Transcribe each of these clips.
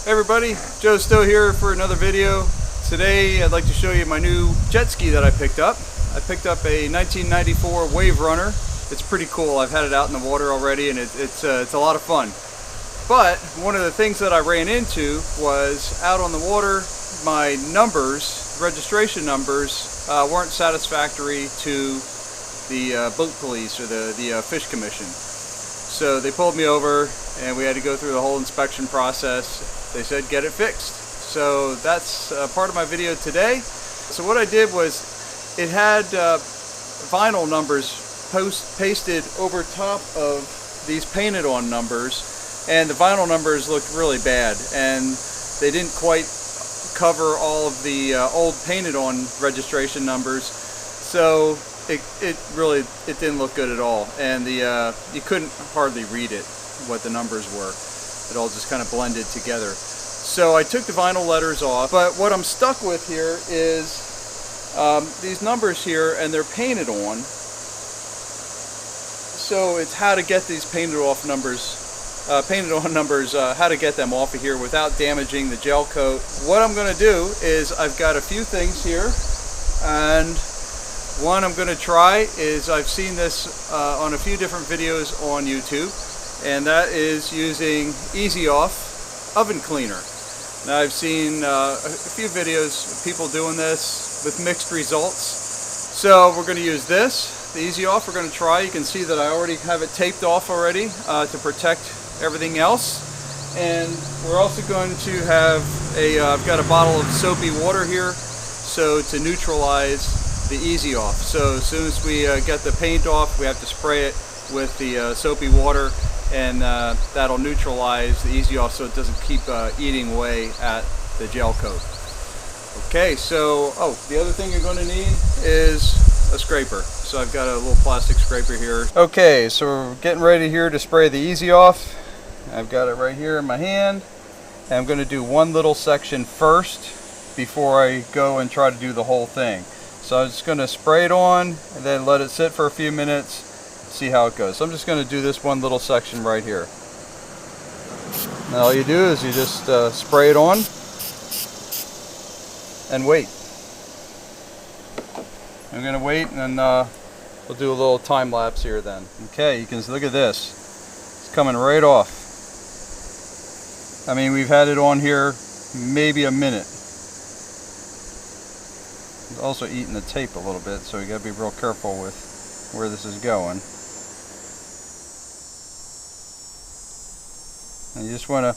Hey everybody, Joe Stoe here for another video. Today I'd like to show you my new jet ski that I picked up. I picked up a 1994 Waverunner. It's pretty cool. I've had it out in the water already and it's a lot of fun. But one of the things that I ran into was out on the water, my numbers, registration numbers, weren't satisfactory to the boat police or the fish commission. So they pulled me over and we had to go through the whole inspection process. They said get it fixed. So that's part of my video today. So what I did was it had vinyl numbers pasted over top of these painted on numbers, and the vinyl numbers looked really bad and they didn't quite cover all of the old painted on registration numbers. So it didn't look good at all, and you couldn't hardly read it, what the numbers were. It all just kind of blended together. So I took the vinyl letters off, but what I'm stuck with here is these numbers here, and they're painted on. So it's how to get these painted on numbers, how to get them off of here without damaging the gel coat. What I'm going to do is I've got a few things here, and one I'm going to try is, I've seen this on a few different videos on YouTube, and that is using Easy Off oven cleaner. Now I've seen a few videos of people doing this with mixed results. So we're going to use this, the Easy Off. We're going to try. You can see that I already have it taped off already to protect everything else. And we're also going to have I've got a bottle of soapy water here, so to neutralize the Easy Off. So as soon as we get the paint off, we have to spray it with the soapy water, and that'll neutralize the Easy Off so it doesn't keep eating away at the gel coat. Okay, so the other thing you're going to need is a scraper. So I've got a little plastic scraper here. Okay, so we're getting ready here to spray the Easy Off. I've got it right here in my hand, and I'm going to do one little section first before I go and try to do the whole thing. So I'm just going to spray it on and then let it sit for a few minutes, see how it goes. So I'm just going to do this one little section right here. Now all you do is you just spray it on and wait. I'm going to wait, and then we'll do a little time lapse here then. Okay, you can look at this. It's coming right off. I mean, we've had it on here maybe a minute. It's also eating the tape a little bit, so you got to be real careful with where this is going. And you just want to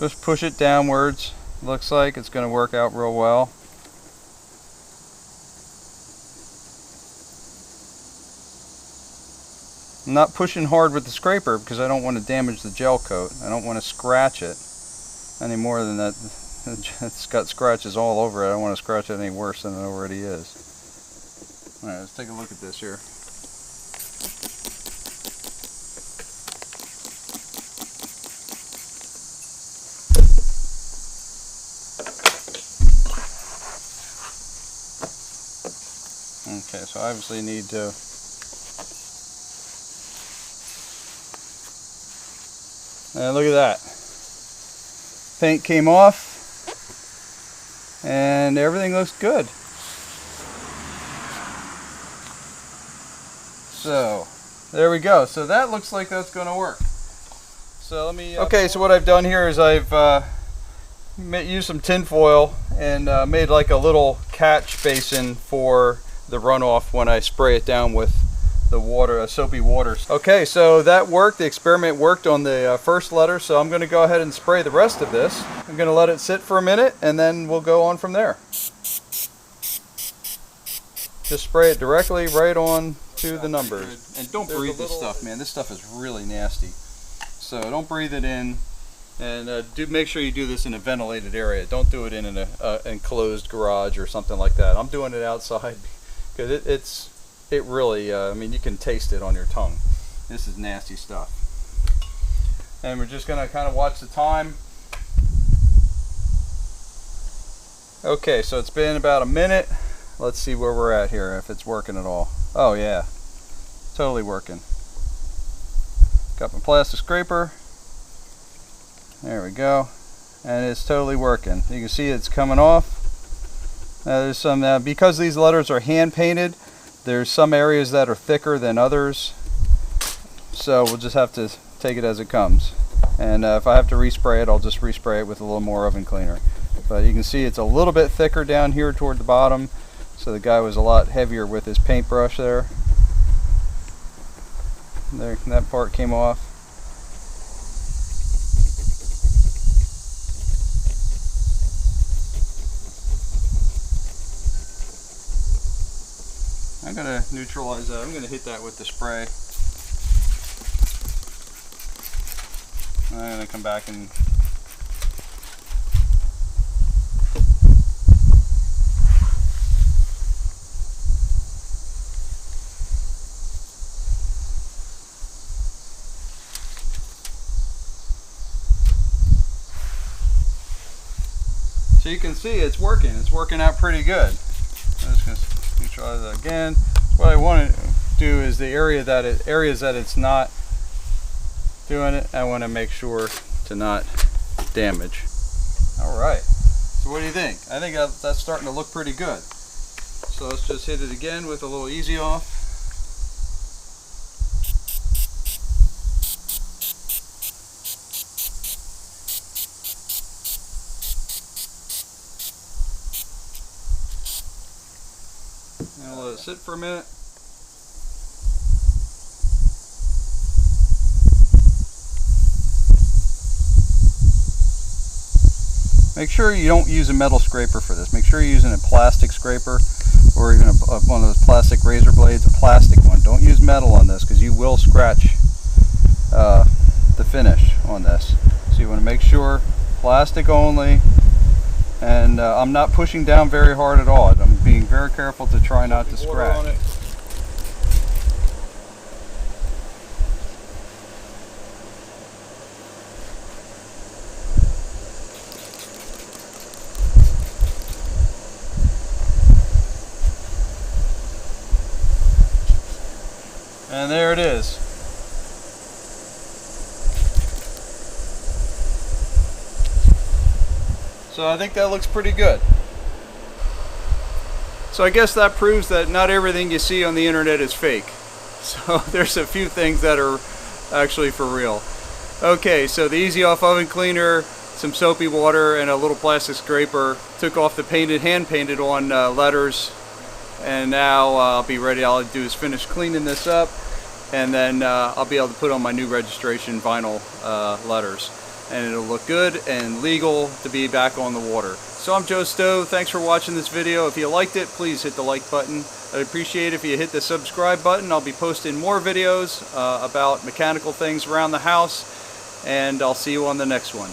just push it downwards. Looks like it's going to work out real well. I'm not pushing hard with the scraper because I don't want to damage the gel coat. I don't want to scratch it any more than that. It's got scratches all over it. I don't want to scratch it any worse than it already is. Alright, let's take a look at this here. Okay, so I obviously need to and look at that. Paint came off and everything looks good. So there we go. So that looks like that's going to work. So let me okay, so what I've done here is I've used some tin foil and made like a little catch basin for the runoff when I spray it down with the water, soapy water. Okay, so that worked. The experiment worked on the first letter, so I'm going to go ahead and spray the rest of this. I'm going to let it sit for a minute and then we'll go on from there. Just spray it directly right on to the numbers. And don't breathe this stuff, man. This stuff is really nasty. So don't breathe it in, and do make sure you do this in a ventilated area. Don't do it in an enclosed garage or something like that. I'm doing it outside because it really, I mean, you can taste it on your tongue. This is nasty stuff. And we're just going to kind of watch the time. Okay, so it's been about a minute. Let's see where we're at here, if it's working at all. Oh yeah, totally working. Got my plastic scraper. There we go. and it's totally working. You can see it's coming off. There's some, because these letters are hand painted, there's some areas that are thicker than others, so we'll just have to take it as it comes. And if I have to respray it, I'll just respray it with a little more oven cleaner. But you can see it's a little bit thicker down here toward the bottom, so the guy was a lot heavier with his paintbrush there. There, that part came off. I'm going to neutralize that. I'm going to hit that with the spray. I'm going to come back and so you can see it's working. It's working out pretty good. I'm just going to neutralize that again. What I want to do is the areas that it's not doing it, I want to make sure to not damage. Alright, so what do you think? I think that's starting to look pretty good. So let's just hit it again with a little easy off. And I'll let it sit for a minute. Make sure you don't use a metal scraper for this. Make sure you're using a plastic scraper, or even one of those plastic razor blades, a plastic one. Don't use metal on this because you will scratch the finish on this. So you want to make sure plastic only, and I'm not pushing down very hard at all. I'm being very careful to try not to scratch. And there it is. So I think that looks pretty good. So I guess that proves that not everything you see on the internet is fake. So there's a few things that are actually for real. Okay, so the Easy Off oven cleaner, some soapy water, and a little plastic scraper took off the hand painted on letters. And now I'll be ready. All I'll do is finish cleaning this up, and then I'll be able to put on my new registration vinyl letters, and it'll look good and legal to be back on the water. So I'm Joe Stoe. Thanks for watching this video. If you liked it, please hit the like button. I'd appreciate it if you hit the subscribe button. I'll be posting more videos about mechanical things around the house, and I'll see you on the next one.